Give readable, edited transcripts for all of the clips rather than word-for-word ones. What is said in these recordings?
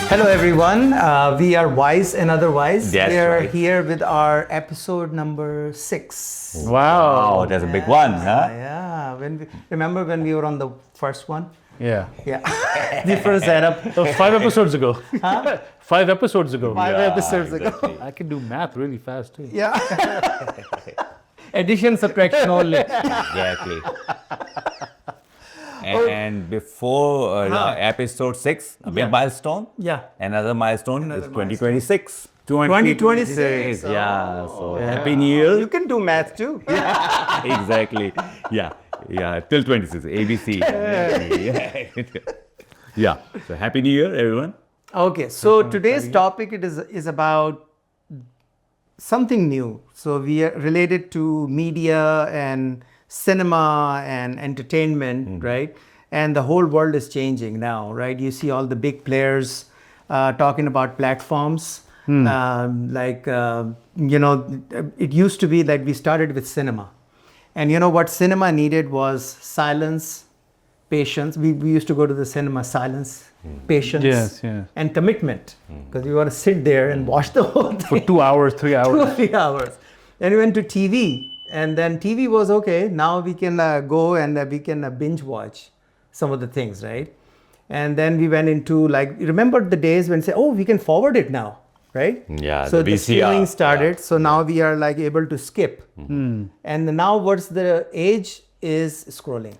Hello everyone, we are Wise and Otherwise. That's we are right. here with our episode number 6. Wow, that's a big one, huh? Yeah, remember when we were on the first one? Yeah. Yeah, the first setup. That was 5 episodes ago. 5 episodes ago. 5 episodes exactly. ago. I can do math really fast too. Yeah. Addition, subtraction only. Exactly. And before episode 6, a big milestone. Yeah. Another milestone is 2026. 2026. Yeah. So happy New Year. You can do math too. Exactly. Yeah. Till 26. ABC. Yeah. So happy New Year, everyone. Okay, so today's topic is about something new. So we are related to media and cinema and entertainment, right? And the whole world is changing now, right? You see all the big players talking about platforms. It used to be that we started with cinema. And you know what cinema needed was silence, patience. We used to go to the cinema, silence, patience, Yes, yeah. and commitment. Because we want to sit there and watch the whole thing. For 2 hours, 3 hours. 2 or 3 hours. Then we went to TV. And then TV was okay. Now we can go and we can binge watch some of the things, right? And then we went into remember the days when say, oh, we can forward it now, right? Yeah, So the the VCR, streaming started. yeah. So now we are able to skip. And now what's the age is scrolling.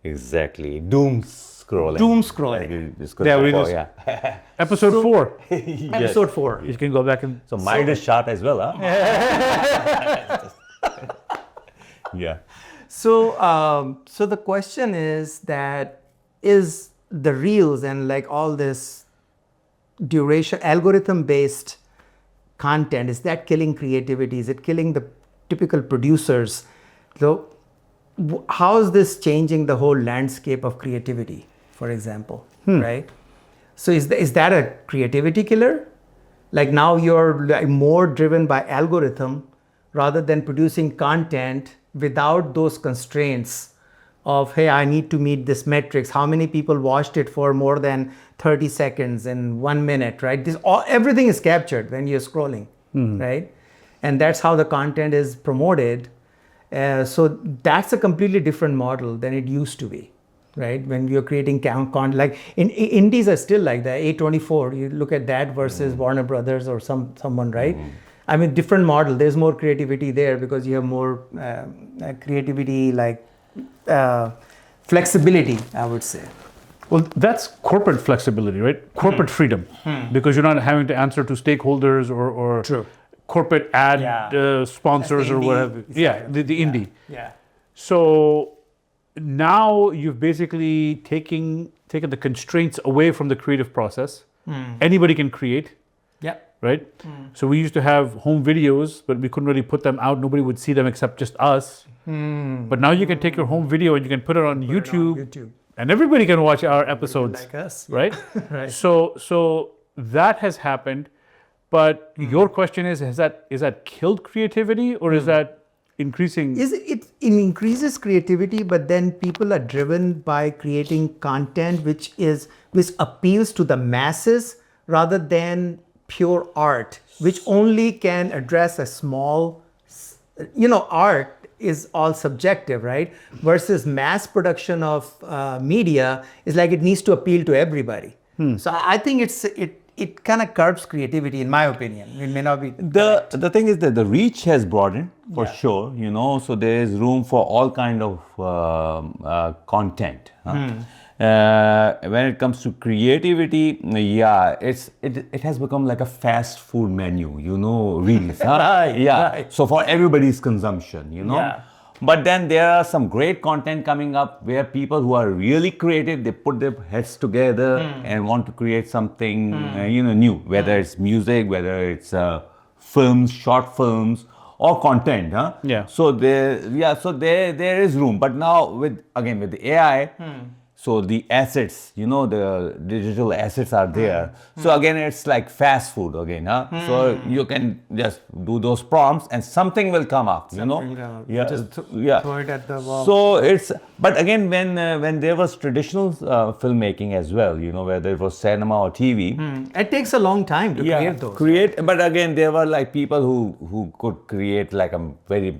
Exactly. Doom scrolling. Doom scrolling. Like we discussed Yeah, we before, just- yeah. Episode 4. Episode 4. You can go back and. So mind is sharp as well, huh? Yeah. So, so the question is that is the reels and all this duration algorithm-based content, is that killing creativity? Is it killing the typical producers? So, how is this changing the whole landscape of creativity, for example, right? So, is that a creativity killer? Like now you're more driven by algorithm rather than producing content without those constraints of, hey, I need to meet this metrics. How many people watched it for more than 30 seconds in 1 minute, right? Everything is captured when you're scrolling, right? And that's how the content is promoted. So that's a completely different model than it used to be, right? When you're creating content, like indies are still like that. A24, you look at that versus Warner Brothers or someone, right? I mean, different model. There's more creativity there because you have more creativity, flexibility, I would say. Well, that's corporate flexibility, right? Corporate freedom. Because you're not having to answer to stakeholders or True. corporate ad sponsors That's the or indie whatever. Yeah, the indie. Yeah. So now you've basically taken the constraints away from the creative process. Anybody can create, Yeah. right? So we used to have home videos, but we couldn't really put them out. Nobody would see them except just us. But now you can take your home video and you can put it on YouTube, and everybody can watch our episodes, Like us. right? Right. So that has happened. But your question is that killed creativity or is that increasing? It increases creativity, but then people are driven by creating content which appeals to the masses rather than pure art, which only can address a small, art is all subjective, right? Versus mass production of media is like it needs to appeal to everybody. So I think it kind of curbs creativity, in my opinion. It may not be. The thing is that the reach has broadened for sure, so there is room for all kind of content. When it comes to creativity, it has become like a fast food menu, reels. Right. So for everybody's consumption, Yeah. But then there are some great content coming up where people who are really creative, they put their heads together and want to create something, new, whether it's music, whether it's films, short films, or content. Yeah. So there is room. But now with the AI, So the assets, the digital assets are there. So again, it's like fast food again, huh? So you can just do those prompts and something will come up, Yeah, Just yeah. throw it at the wall. So but again, when there was traditional filmmaking as well, whether it was cinema or TV. It takes a long time to create those. But again, there were like people who could create like a very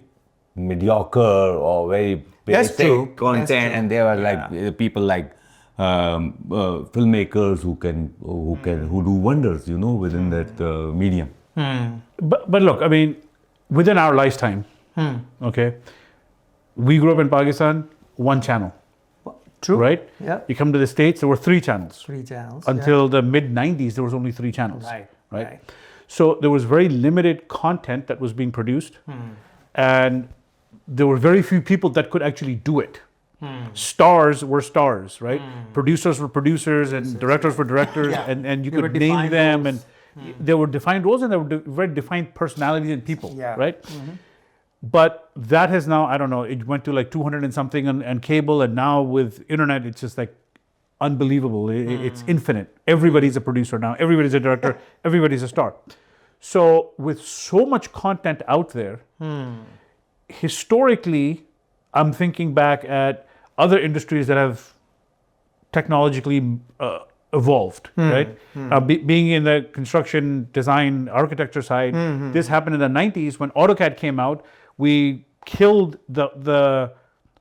mediocre or very That's basic true. content, That's true. and there were like people like filmmakers who do wonders, within that medium. But look, I mean, within our lifetime, okay, we grew up in Pakistan, one channel, True. right? Yeah. You come to the States, there were 3 channels. 3 channels. Until the mid-90s, there was only 3 channels. Right. So there was very limited content that was being produced, and there were very few people that could actually do it. Stars were stars, right? Producers were producers, and directors were directors, Yeah. and you They were could name defined them, roles. and there were defined roles, and there were very defined personalities and people, Yeah. right? But that has now, I don't know, it went to like 200 and something on cable, and now with internet, it's just like unbelievable. It's infinite. Everybody's a producer now. Everybody's a director. Everybody's a star. So with so much content out there, historically, I'm thinking back at other industries that have technologically evolved, right? Being in the construction, design, architecture side, this happened in the 90s when AutoCAD came out. We killed the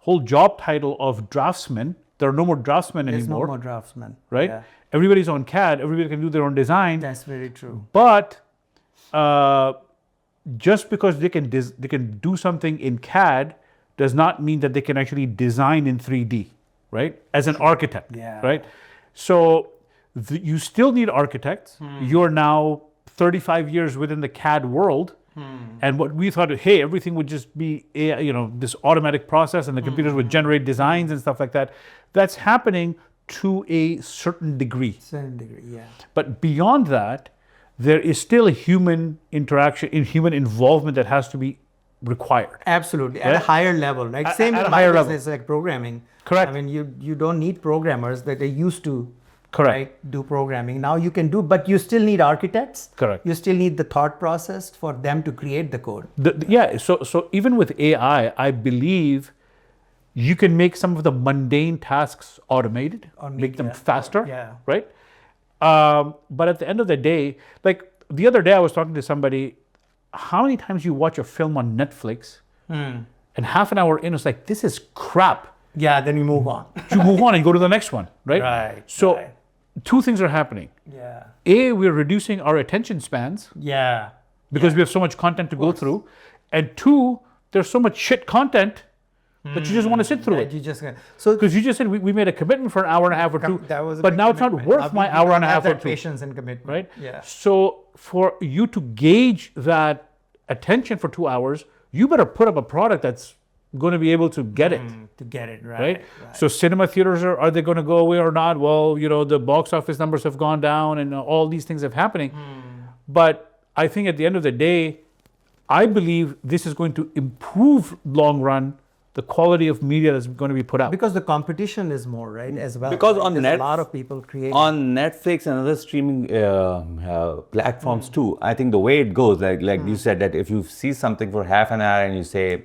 whole job title of draftsman. There are no more draftsmen There's anymore, no more draftsmen. right? Yeah. Everybody's on CAD. Everybody can do their own design. That's very true. But just because they can do something in CAD does not mean that they can actually design in 3D, right? As an architect, Yeah. right? So you still need architects. You're now 35 years within the CAD world. And what we thought, hey, everything would just be, this automatic process, and the computers would generate designs and stuff like that. That's happening to a certain degree. Certain degree, yeah. But beyond that, there is still a human interaction, human involvement that has to be required. Absolutely. At a Right? higher level. Like same at in a my higher level. business, like programming. Correct. I mean, you don't need programmers that they used to Correct. do programming. Now you can do, but you still need architects. Correct. You still need the thought process for them to create the code. So even with AI, I believe you can make some of the mundane tasks automated, make them faster, Yeah. right? But at the end of the day, like the other day I was talking to somebody, how many times you watch a film on Netflix and half an hour in, it's like, this is crap. Yeah, then you move on. You move on and go to the next one, right? Right, So right. 2 things are happening. Yeah. A, we're reducing our attention spans Yeah. because we have so much content to go through. And 2, there's so much shit content that you just want to sit through That it. you just so Because you just said we made a commitment for an hour and a half or 2, that was a but big now it's not commitment. worth Now my we hour don't and a have half or that 2, patience and commitment. right? Yeah. So for you to gauge that attention for 2 hours, you better put up a product that's going to be able to get it. To get it right. Right? So cinema theaters, are they going to go away or not? Well, the box office numbers have gone down and all these things are happening. But I think at the end of the day, I believe this is going to improve long run the quality of media that's going to be put out. Because the competition is more, right, as well. Because Like, on there's net- a lot of people creating. On Netflix and other streaming platforms too, I think the way it goes, like you said, that if you see something for half an hour and you say,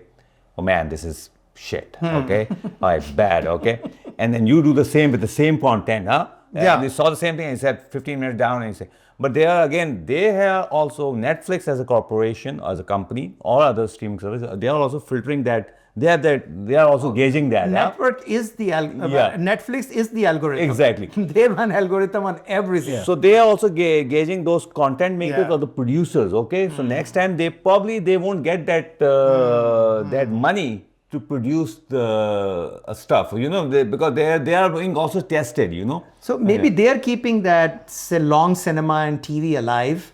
oh man, this is shit, okay? Or it's bad, okay? And then you do the same with the same content, huh? Yeah. And you saw the same thing and you said 15 minutes down and you say, but they have also Netflix as a corporation, as a company, or other streaming services, they are also filtering that. They are also gauging that. huh? Network is the Yeah. Netflix is the algorithm. Exactly. They run algorithm on everything. So they are also gauging those content makers Yeah. or the producers. Okay, so next time they won't get that money to produce the stuff. Because they are being also tested. So maybe they are keeping that long cinema and TV alive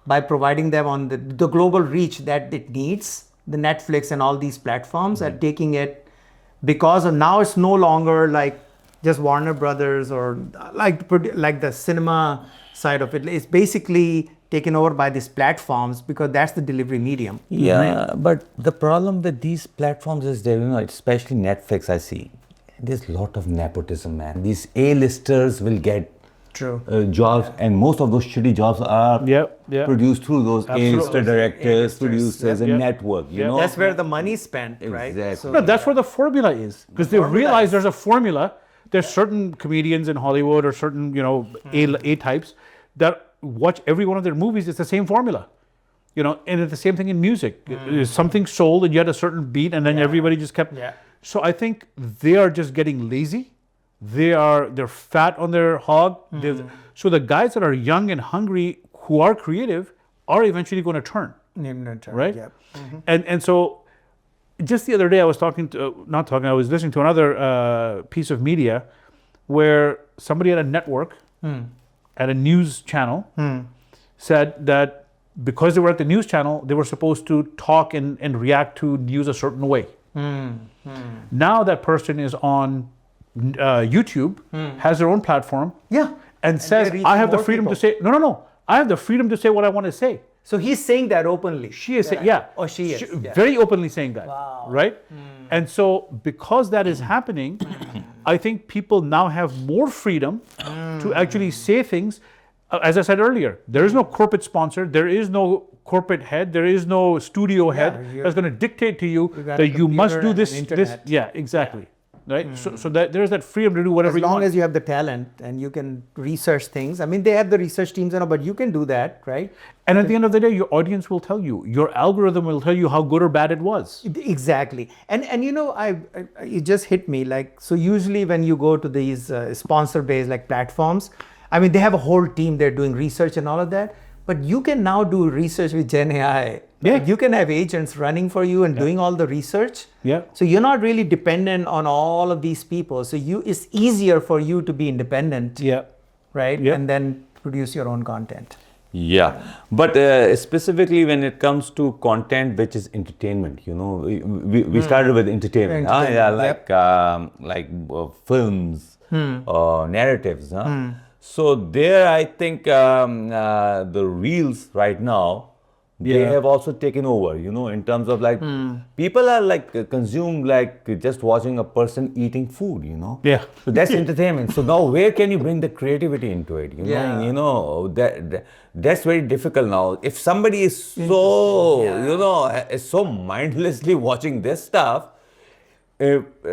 by providing them on the global reach that it needs. The Netflix and all these platforms are taking it because of now it's no longer like just Warner Brothers or like the cinema side of it. It's basically taken over by these platforms because that's the delivery medium. Yeah, but the problem with these platforms is that, especially Netflix, I see, There's a lot of nepotism, man. These A-listers will get True. jobs, and most of those shitty jobs are produced through those A-lister directors, producers, and network. You know, That's where the money's spent, right? Exactly. No, that's where the formula is, because they realize there's a formula. There's certain comedians in Hollywood or certain, A types that watch every one of their movies. It's the same formula, and it's the same thing in music. Something sold and you had a certain beat, and then everybody just kept. Yeah. So I think they are just getting lazy. They're fat on their hog. So the guys that are young and hungry who are creative are eventually going to turn. Right? Yep. And so just the other day I was I was listening to another piece of media where somebody at a network, at a news channel, said that because they were at the news channel, they were supposed to talk and react to news a certain way. Now that person is on YouTube, has their own platform, and says, I have the freedom to say, no, I have the freedom to say what I want to say. So he's saying that openly. She is saying, Or she is. very openly saying that, right? And so because that is happening, I think people now have more freedom to actually say things. As I said earlier, there is no corporate sponsor, there is no corporate head, there is no studio head that's going to dictate to you that you must do this. Yeah, exactly. Right? So that there's that freedom to do whatever you want. As long as you have the talent and you can research things. I mean, they have the research teams, but you can do that, right? And at the end of the day, your audience will tell you. Your algorithm will tell you how good or bad it was. Exactly. And it just hit me. So usually when you go to these sponsor-based platforms, I mean, they have a whole team. They're doing research and all of that. But you can now do research with Gen AI. Yeah. You can have agents running for you and doing all the research. Yeah. So you're not really dependent on all of these people. So it's easier for you to be independent. Yeah. Right? Yeah. And then produce your own content. Yeah, but specifically when it comes to content which is entertainment, we started with entertainment. Films or narratives. So there, I think the reels right now, they have also taken over, in terms of people are consumed just watching a person eating food, Yeah. So that's entertainment. So now where can you bring the creativity into it? That's very difficult now. If somebody is so, is so mindlessly watching this stuff,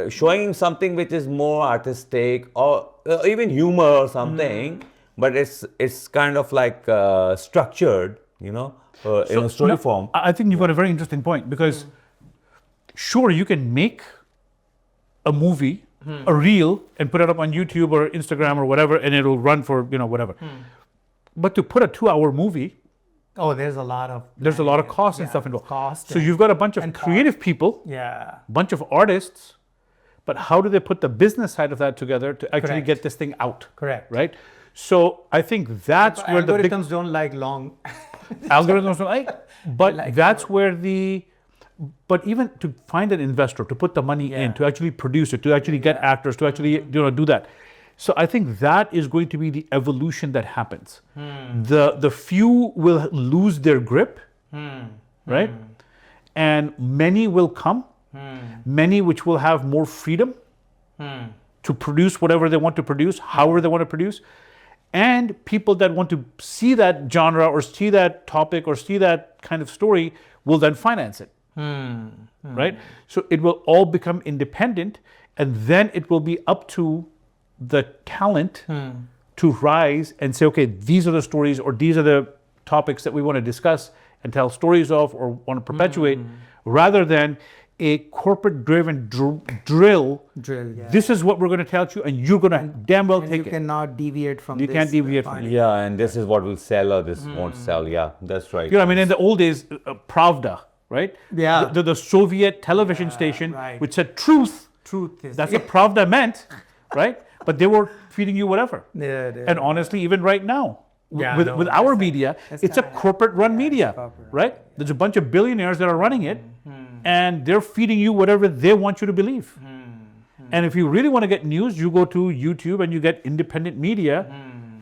showing him something which is more artistic or even humor or something, but it's kind of structured, in a story form. I think you've got a very interesting point, because sure, you can make a movie, a reel, and put it up on YouTube or Instagram or whatever, and it'll run for whatever. But to put a 2-hour movie, there's a lot of cost and stuff involved. Cost. So you've got a bunch of creative people, bunch of artists, but how do they put the business side of that together to actually get this thing out? Correct. Right? So I think that's where the big algorithms don't like long. algorithms don't like, but that's where but even to find an investor, to put the money in, to actually produce it, to actually get actors, to actually do that. So I think that is going to be the evolution that happens. The few will lose their grip, right? And many will come, many which will have more freedom to produce whatever they want to produce, however they want to produce. And people that want to see that genre or see that topic or see that kind of story will then finance it, right? So it will all become independent, and then it will be up to the talent to rise and say, okay, these are the stories or these are the topics that we want to discuss and tell stories of or want to perpetuate, rather than a corporate-driven drill. This is what we're going to tell you, and you're going to damn well take it. You cannot deviate from You this. can't deviate from it. Yeah, and this is what will sell or this won't sell. Yeah, that's right. I mean, in the old days, Pravda, right? Yeah. The Soviet television station, which said truth. Truth is. That's what Pravda meant, right? But they were feeding you whatever. Yeah. And honestly, even right now, with our media, it's a corporate-run media, right? There's a bunch of billionaires that are running it, and they're feeding you whatever they want you to believe. And if you really want to get news, you go to YouTube and you get independent media,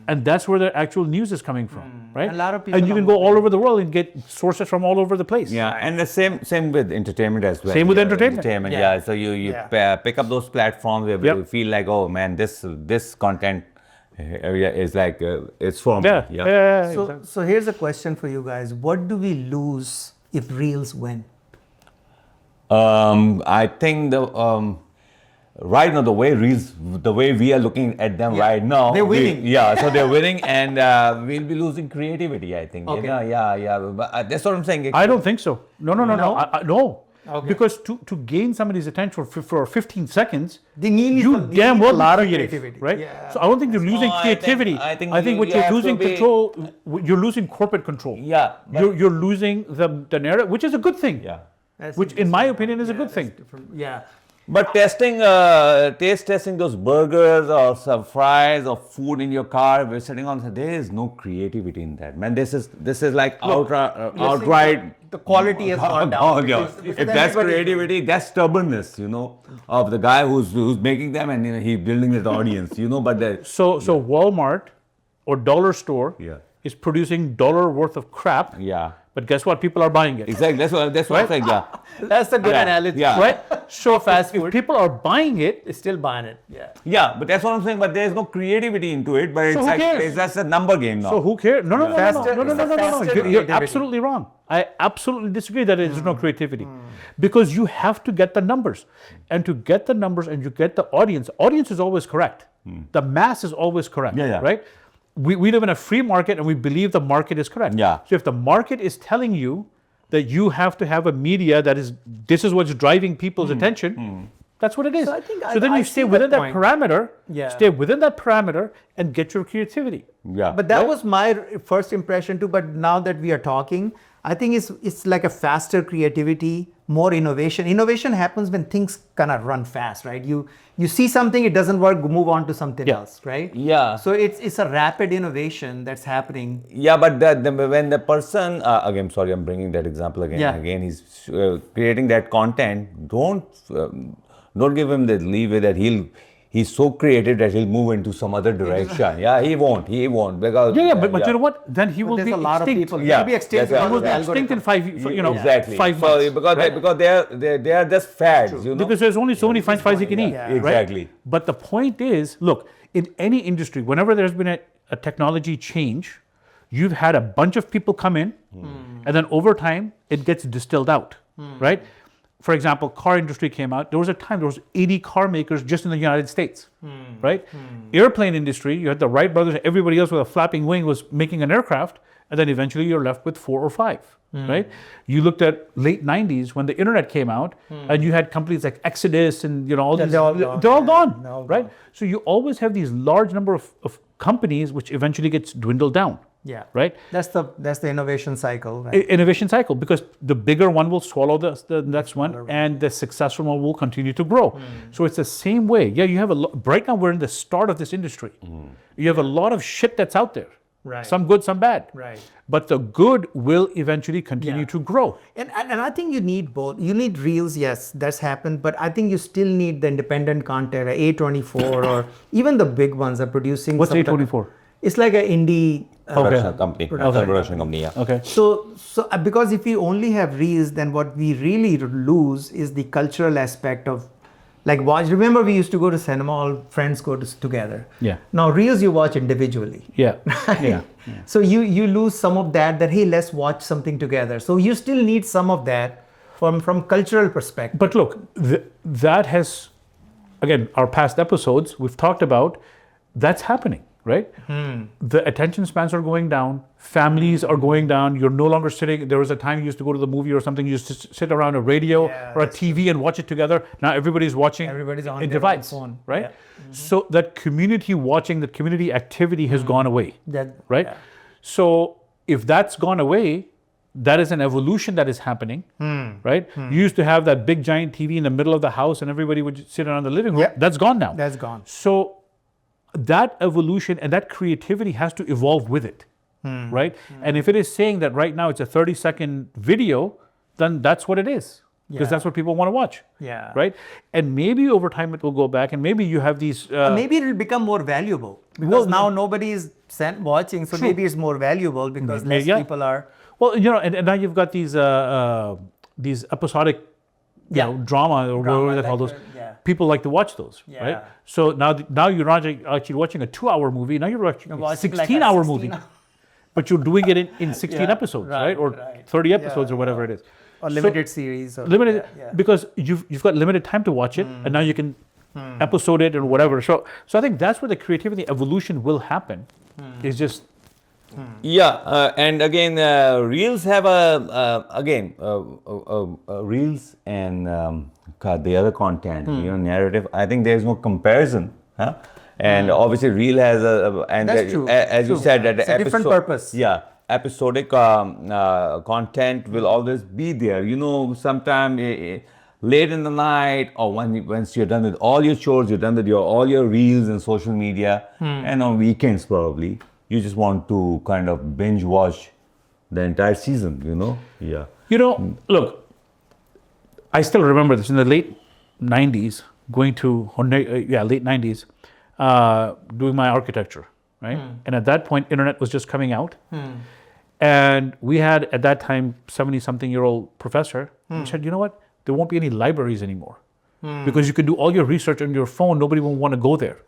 and that's where the actual news is coming from. right? A lot of people and you are can go all moving. over the world and get sources from all over the place. Yeah, and the same with entertainment as well. Same with Yeah, entertainment. Yeah. So you Yeah. pick up those platforms where Yep. you feel like, oh man, this content area is like it's for me. Yeah. So, Exactly. so here's a question for you guys. What do we lose if reels win? I think right now the way we are looking at them right now, They're winning. so they're winning, and we'll be losing creativity. I think. Okay. Yeah. But, that's what I'm saying. I don't think so. No. No. Okay. Because to gain somebody's attention for 15 seconds, They need you some- damn need well a lot be of creative, creativity. right? Yeah. So I don't think you're losing No, I think- creativity. I think what you you're have to losing be- control. You're losing corporate control. Yeah. but- You're losing the narrative, which is a good thing. Yeah. That's Which, in my interesting. opinion, is a good that's thing. different. Yeah. But taste testing those burgers or some fries or food in your car, we're sitting on. There is no creativity in that, man. This is like outright. The quality has gone down. Oh, yeah. Because If that's everybody- creativity, that's stubbornness, of the guy who's making them, and he's building his audience, But So Walmart or dollar store Yeah. is producing dollar worth of crap. yeah, But guess what? People are buying it. exactly. That's what I'm saying. Yeah, That's a good Yeah. analogy. Yeah. Right? So fast if food. people are buying it, They're still buying it. Yeah. yeah. But that's what I'm saying. But there's no creativity into it. But So it's who like cares? it's just a number game now. so who cares? No. Faster- No. it's a faster You're creativity. absolutely wrong. I absolutely disagree that there's no creativity. Because you have to get the numbers. And to get the numbers and you get the audience is always correct. The mass is always correct. Yeah. Right? We live in a free market and we believe the market is correct. Yeah. So if the market is telling you that you have to have a media this is what's driving people's attention, that's what it is. So I think then I you see stay that within that point. parameter, Yeah. stay within that parameter and get your creativity. Yeah, But that was my first impression too. But now that we are talking, I think it's like a faster creativity, more innovation. Innovation happens when things kind of run fast, right? You see something, it doesn't work, move on to something Yeah. else, right? Yeah. So it's a rapid innovation that's happening. Yeah, but when the person again, sorry, I'm bringing that example again. Yeah. Again, he's creating that content. Don't give him the leeway that he's so creative that he'll move into some other direction. Yeah, he won't because Yeah, but you know what? Then he will There's be a lot extinct. of people. Yeah, He'll be extinct. that's He will be Yeah. extinct in exactly 5 So, months. because they are just fads, Because there's only so many French fries you can eat. Yeah. Right? Exactly. But the point is, look, in any industry, whenever there's been a technology change, you've had a bunch of people come in, and then over time, it gets distilled out, right? For example, car industry came out. There was a time there was 80 car makers just in the United States, right? Airplane industry, you had the Wright brothers, and everybody else with a flapping wing was making an aircraft, and then eventually you're left with 4 or 5, right? You looked at late 90s when the internet came out, and you had companies like Exodus and all these, they're all gone. they're all gone, They're all right? gone. So you always have these large number of companies which eventually gets dwindled down, Yeah. right? That's the innovation cycle. Right? Innovation cycle, because the bigger one will swallow the next one, and the successful one will continue to grow. So it's the same way. Yeah, you have right now we're in the start of this industry. You have a lot of shit that's out there. Right. Some good, some bad. Right. But the good will eventually continue Yeah. to grow. And I think you need both. You need reels, yes, that's happened, but I think you still need the independent content, A24 or even the big ones are producing. What's some A24? It's like an indie. Production company. Production company. Yeah. Okay. So because if we only have reels, then what we really lose is the cultural aspect of, like, watch. Remember, we used to go to cinema, all friends go together. Yeah. Now reels you watch individually. Yeah. Yeah. So you lose some of that hey, let's watch something together. So you still need some of that from cultural perspective. But look, that has, again, our past episodes, we've talked about, that's happening, right? The attention spans are going down, families are going down, you're no longer sitting, there was a time you used to go to the movie or something, you used to sit around a radio Yeah, or a TV and watch it together. Now everybody's watching Everybody's on a their device, own phone. right? Yeah. So that community watching, that community activity has gone away, That right? yeah. So if that's gone away, that is an evolution that is happening, right? You used to have that big giant TV in the middle of the house and everybody would sit around the living room. Yeah. That's gone now. That's gone. So that evolution and that creativity has to evolve with it, right? And if it is saying that right now it's a 30-second video, then that's what it is. because Yeah. that's what people want to watch. Yeah. Right? And maybe over time it will go back, and maybe you have these. Maybe it will become more valuable because now nobody is watching, so maybe it's more valuable because less Yeah. people are. Well, and now you've got these episodic, drama or whatever they call those. yeah. People like to watch those, Yeah. right? So now you're not actually watching a 2-hour movie. Now you're watching a watching like a 16-hour 16 movie, but you're doing it in 16 Yeah, episodes, right? Or right. 30 episodes or whatever it is. Or So- limited series. Or, limited yeah. because you've got limited time to watch it, and now you can episode it or whatever. So I think that's where the creativity evolution will happen. Is just Yeah, and again, reels have reels and the other content, narrative. I think there is no comparison, huh? And obviously, reel has and That's true. as you True. said, that It's a different purpose. Yeah, episodic content will always be there. Sometime late in the night, or once you're done with all your chores, you're done with all your reels and social media, and on weekends probably. You just want to kind of binge watch the entire season, Yeah. look, I still remember this in the late 90s, going to late 90s, doing my architecture, right? And at that point, internet was just coming out, and we had at that time 70-something-year-old professor who said, you know what? There won't be any libraries anymore because you can do all your research on your phone. Nobody will want to go there,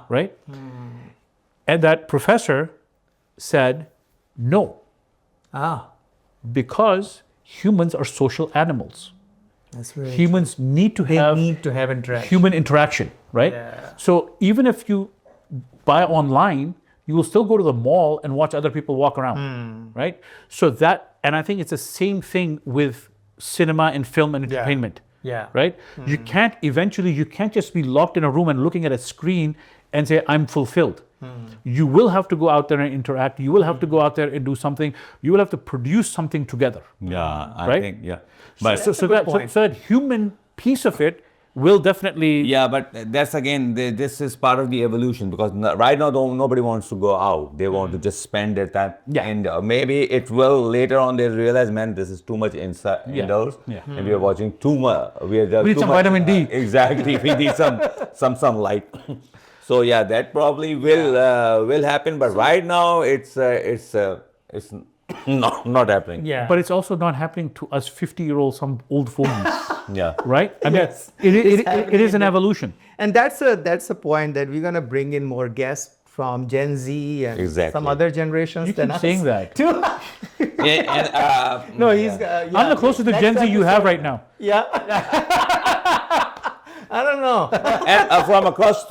right? And that professor said, no, because humans are social animals. That's right. Humans need to have interaction. human interaction, right? Yeah. So even if you buy online, you will still go to the mall and watch other people walk around, right? So and I think it's the same thing with cinema and film and entertainment. Yeah. Right? You can't just be locked in a room and looking at a screen and say, I'm fulfilled. You will have to go out there and interact. You will have to go out there and do something. You will have to produce something together. Yeah, I Right? think, yeah. But So that human piece of it will definitely. yeah, but that's again, this is part of the evolution because right now nobody wants to go out. They want to just spend their time. Yeah. And maybe it will later on. They realize, man, this is too much indoors. Yeah. And we are watching too much. We need some vitamin D. Exactly. We need some sunlight. So yeah, that probably will happen. But right now it's not happening. Yeah. But it's also not happening to us 50-year-olds, some old fogies, Yeah. right? I mean, Yes. it is an evolution. And that's a point that we're gonna bring in more guests from Gen Z and Exactly. some other generations You than keep us. saying that. No, he's. I'm the closest to Gen Z you have right now. Yeah. I don't know. And from across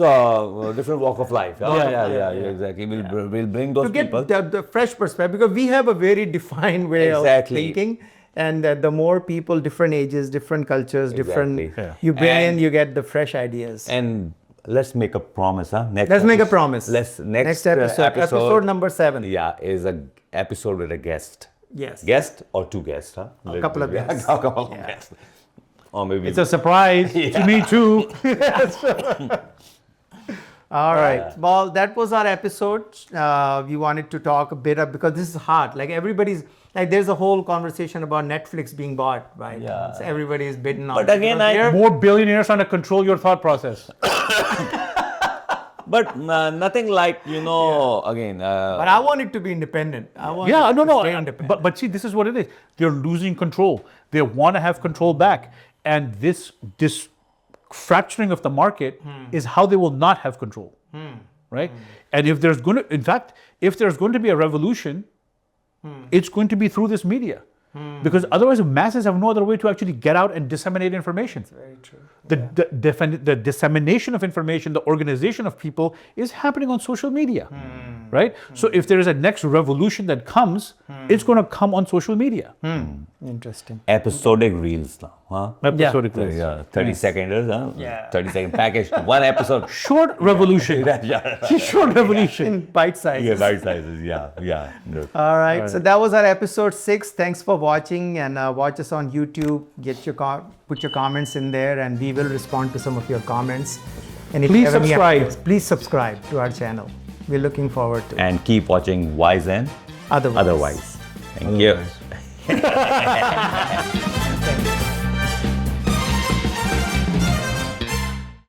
different walk of life. Yeah, exactly. We'll bring those To get people. the fresh perspective, because we have a very defined way Exactly. of thinking, and the more people, different ages, different cultures, different Exactly. Yeah. you bring in, And- you get the fresh ideas. And let's make a promise, huh? Let's make a promise. Next episode number 7. Yeah, is a episode with a guest. Yes. Guest or 2 guests, huh? A couple of guests. A couple of Yeah. guests. Or maybe It's a surprise to me too. All right. Well, that was our episode. We wanted to talk a bit because this is hard. Like everybody's like, there's a whole conversation about Netflix being bought, right? Yeah. So everybody is bitten on. But it. again, Because More billionaires trying to control your thought process. but nothing like, again. but I want it to be independent. I want Yeah, it no, to no. stay independent. But see, this is what it is. They're losing control. They want to have control back, and this fracturing of the market is how they will not have control, right? And if there's going to be a revolution, it's going to be through this media, because otherwise the masses have no other way to actually get out and disseminate information. Very true. The dissemination of information, the organization of people is happening on social media, right? So if there is a next revolution that comes, it's going to come on social media. Interesting. Episodic reels now, huh? Episodic reels. Yeah, 30 seconds, huh? Yeah. 30-second package, 1 episode. Short revolution. Short revolution. In bite sizes. Yeah, bite sizes, yeah. Good. All right. So that was our episode 6. Thanks for watching, and watch us on YouTube. Put your comments in there, and we will respond to some of your comments. And if Please you have any subscribe. ideas, please subscribe to our channel. We're looking forward to it. And keep watching Wise and Otherwise. Otherwise. Thank you.